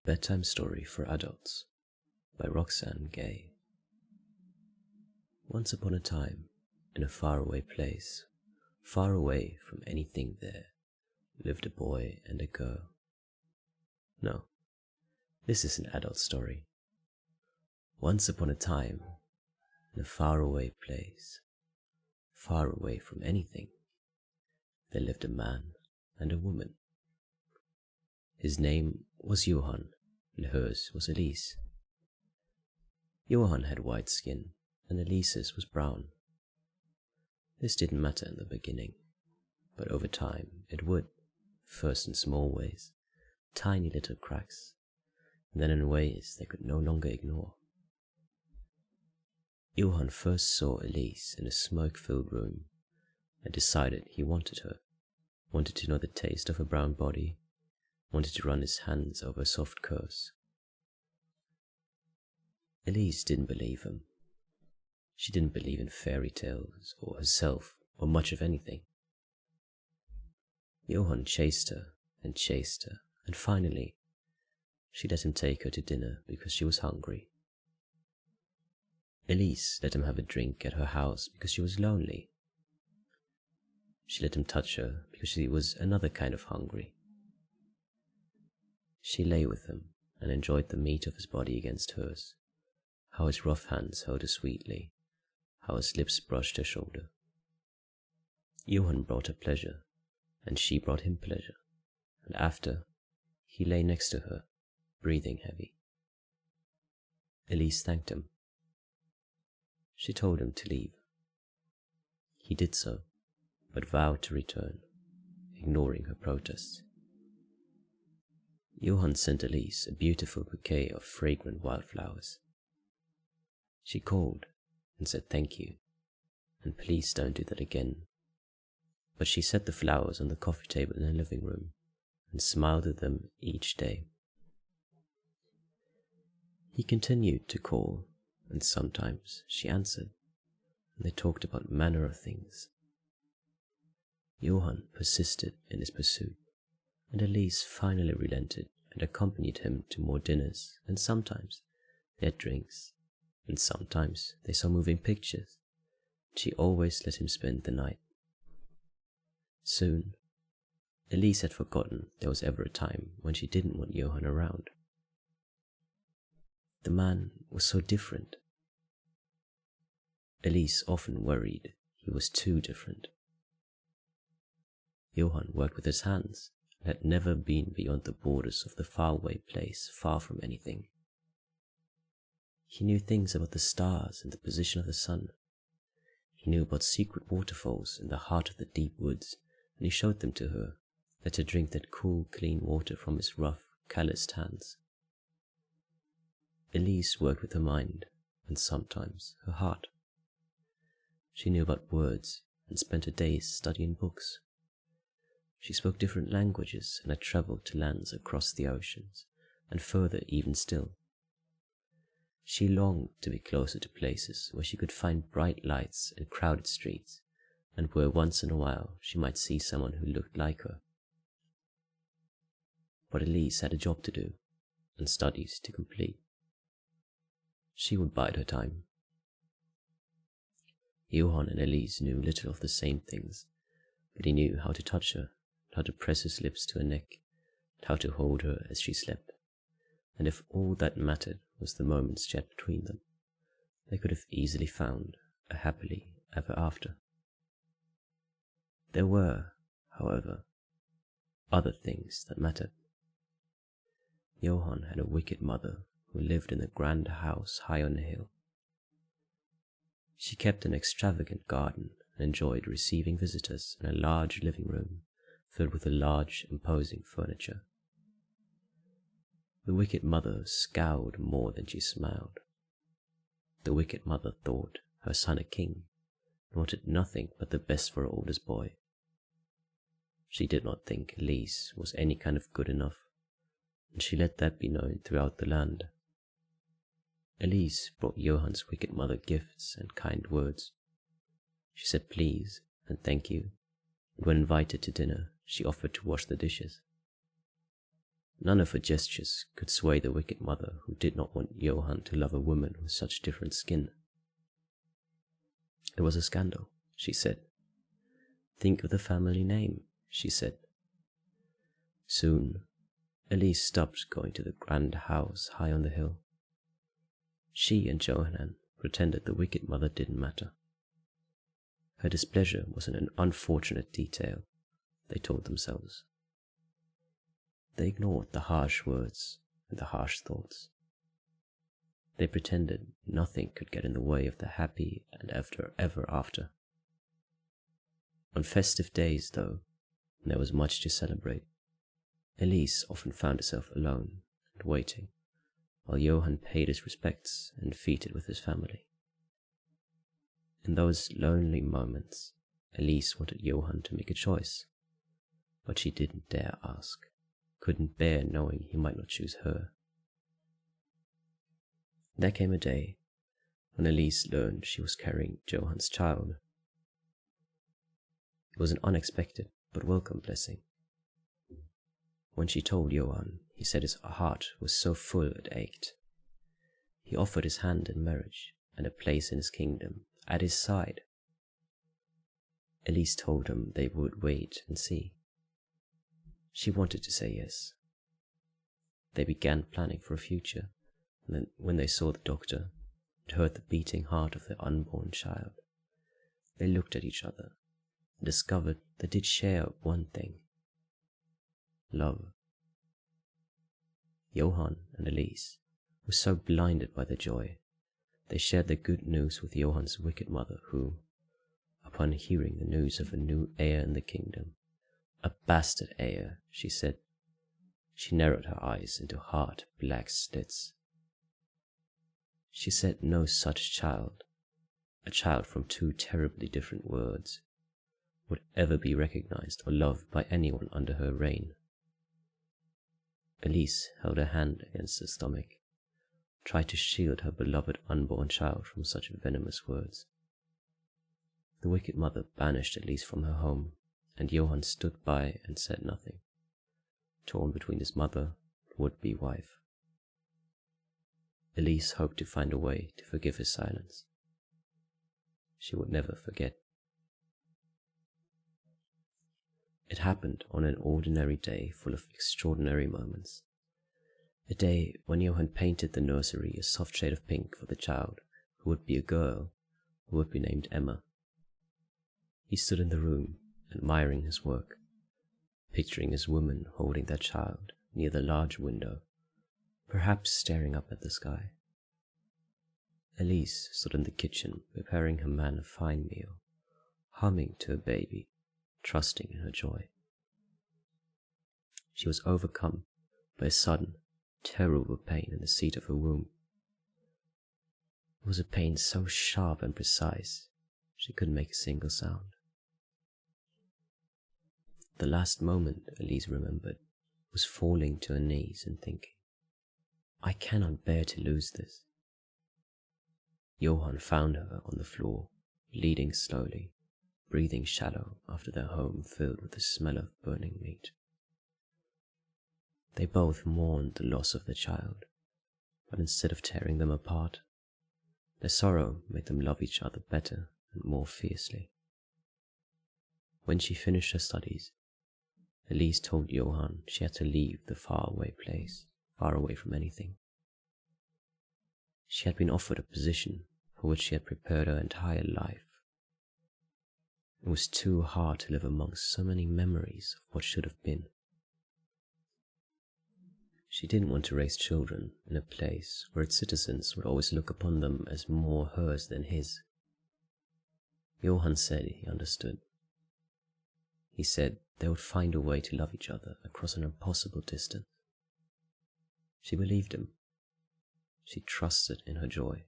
Bedtime Story for Adults by Roxane Gay. Once upon a time, in a faraway place, far away from anything there, lived a boy and a girl. No, this is an adult story. Once upon a time, in a faraway place, far away from anything, there lived a man and a woman. His name was Johan, and hers was Elise. Johan had white skin, and Elise's was brown. This didn't matter in the beginning, but over time it would, first in small ways, tiny little cracks, and then in ways they could no longer ignore. Johan first saw Elise in a smoke-filled room, and decided he wanted her, wanted to know the taste of her brown body, wanted to run his hands over her soft curves. Elise didn't believe him. She didn't believe in fairy tales, or herself, or much of anything. Johan chased her, and finally, she let him take her to dinner because she was hungry. Elise let him have a drink at her house because she was lonely. She let him touch her because she was another kind of hungry. She lay with him and enjoyed the meat of his body against hers, how his rough hands held her sweetly, how his lips brushed her shoulder. Johan brought her pleasure, and she brought him pleasure, and after, he lay next to her, breathing heavy. Elise thanked him. She told him to leave. He did so, but vowed to return, ignoring her protests. Johan sent Elise a beautiful bouquet of fragrant wildflowers. She called and said thank you, and please don't do that again. But she set the flowers on the coffee table in her living room and smiled at them each day. He continued to call, and sometimes she answered, and they talked about manner of things. Johan persisted in his pursuit, and Elise finally relented and accompanied him to more dinners, and sometimes they had drinks, and sometimes they saw moving pictures. She always let him spend the night. Soon, Elise had forgotten there was ever a time when she didn't want Johan around. The man was so different. Elise often worried he was too different. Johan worked with his hands and had never been beyond the borders of the faraway place far from anything. He knew things about the stars and the position of the sun. He knew about secret waterfalls in the heart of the deep woods, and he showed them to her, let her drink that cool, clean water from his rough, calloused hands. Elise worked with her mind, and sometimes her heart. She knew about words, and spent her days studying books. She spoke different languages and had traveled to lands across the oceans, and further even still. She longed to be closer to places where she could find bright lights and crowded streets, and where once in a while she might see someone who looked like her. But Elise had a job to do, and studies to complete. She would bide her time. Johan and Elise knew little of the same things, but he knew how to touch her, how to press his lips to her neck, and how to hold her as she slept. And if all that mattered was the moments she had between them, they could have easily found a happily ever after. There were, however, other things that mattered. Johan had a wicked mother who lived in a grand house high on a hill. She kept an extravagant garden and enjoyed receiving visitors in a large living room filled with a large, imposing furniture. The wicked mother scowled more than she smiled. The wicked mother thought her son a king, and wanted nothing but the best for her oldest boy. She did not think Elise was any kind of good enough, and she let that be known throughout the land. Elise brought Johan's wicked mother gifts and kind words. She said please and thank you, and when invited to dinner, she offered to wash the dishes. None of her gestures could sway the wicked mother who did not want Johann to love a woman with such different skin. It was a scandal, she said. Think of the family name, she said. Soon, Elise stopped going to the grand house high on the hill. She and Johann pretended the wicked mother didn't matter. Her displeasure was an unfortunate detail, they told themselves. They ignored the harsh words and the harsh thoughts. They pretended nothing could get in the way of the happy and ever after. On festive days, though, when there was much to celebrate, Elise often found herself alone and waiting, while Johann paid his respects and feasted with his family. In those lonely moments, Elise wanted Johann to make a choice, but she didn't dare ask, couldn't bear knowing he might not choose her. There came a day when Elise learned she was carrying Johann's child. It was an unexpected but welcome blessing. When she told Johann, he said his heart was so full it ached. He offered his hand in marriage and a place in his kingdom, at his side. Elise told him they would wait and see. She wanted to say yes. They began planning for a future, and then when they saw the doctor and heard the beating heart of their unborn child, they looked at each other and discovered they did share one thing: love. Johann and Elise were so blinded by the joy, they shared the good news with Johann's wicked mother, who, upon hearing the news of a new heir in the kingdom, a bastard heir, she said, she narrowed her eyes into hard black slits. She said no such child, a child from two terribly different worlds, would ever be recognized or loved by anyone under her reign. Elise held her hand against her stomach, tried to shield her beloved unborn child from such venomous words. The wicked mother banished Elise from her home, and Johann stood by and said nothing, torn between his mother and would-be wife. Elise hoped to find a way to forgive his silence. She would never forget. It happened on an ordinary day full of extraordinary moments. A day when Johann painted the nursery a soft shade of pink for the child, who would be a girl, who would be named Emma. He stood in the room, admiring his work, picturing his woman holding that child near the large window, perhaps staring up at the sky. Elise stood in the kitchen preparing her man a fine meal, humming to her baby, trusting in her joy. She was overcome by a sudden, terrible pain in the seat of her womb. It was a pain so sharp and precise, she couldn't make a single sound. The last moment, Elise remembered, was falling to her knees and thinking, I cannot bear to lose this. Johann found her on the floor, bleeding slowly, breathing shallow after their home filled with the smell of burning meat. They both mourned the loss of the child, but instead of tearing them apart, their sorrow made them love each other better and more fiercely. When she finished her studies, Elise told Johann she had to leave the faraway place, far away from anything. She had been offered a position for which she had prepared her entire life. It was too hard to live amongst so many memories of what should have been. She didn't want to raise children in a place where its citizens would always look upon them as more hers than his. Johann said he understood. He said they would find a way to love each other across an impossible distance. She believed him. She trusted in her joy.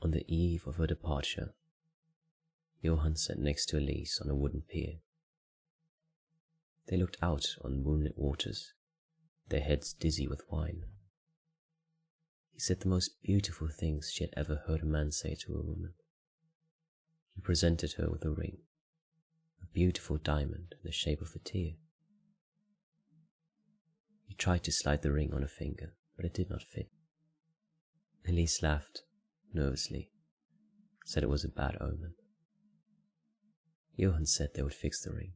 On the eve of her departure, Johann sat next to Elise on a wooden pier. They looked out on moonlit waters, their heads dizzy with wine. He said the most beautiful things she had ever heard a man say to a woman. He presented her with a ring, a beautiful diamond in the shape of a tear. tried to slide the ring on her finger, but it did not fit. Elise laughed, nervously, said it was a bad omen. Johann said they would fix the ring.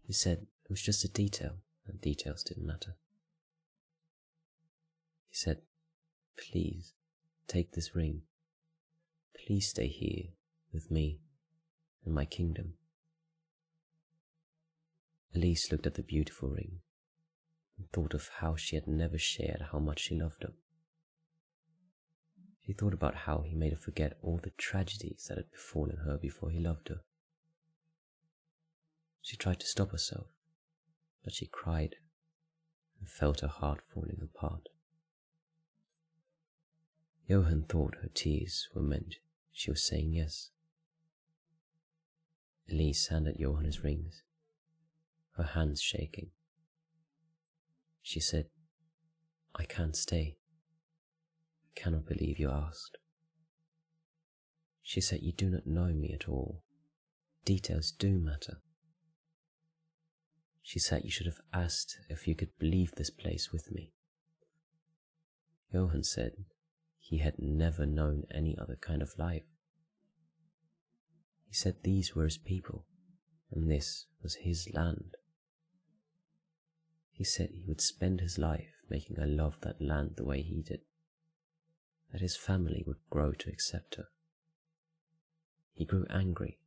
He said it was just a detail, and details didn't matter. He said, "Please, take this ring. Please stay here with me in my kingdom." Elise looked at the beautiful ring and thought of how she had never shared how much she loved him. She thought about how he made her forget all the tragedies that had befallen her before he loved her. She tried to stop herself, but she cried and felt her heart falling apart. Johann thought her tears were meant she was saying yes. Elise handed Johann his rings, her hands shaking. She said, "I can't stay. I cannot believe you asked." She said, "You do not know me at all. Details do matter." She said, "You should have asked if you could leave this place with me." Johann said he had never known any other kind of life. He said these were his people, and this was his land. He said he would spend his life making her love that land the way he did, that his family would grow to accept her. He grew angry,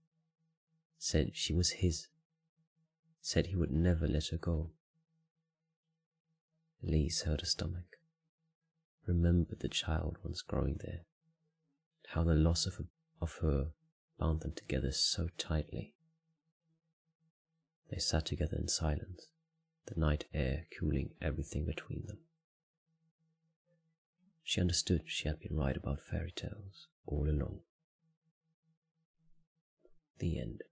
said she was his, said he would never let her go. Elise hurt her stomach, remembered the child once growing there, how the loss of her bound them together so tightly. They sat together in silence, the night air cooling everything between them. She understood she had been right about fairy tales all along. The end.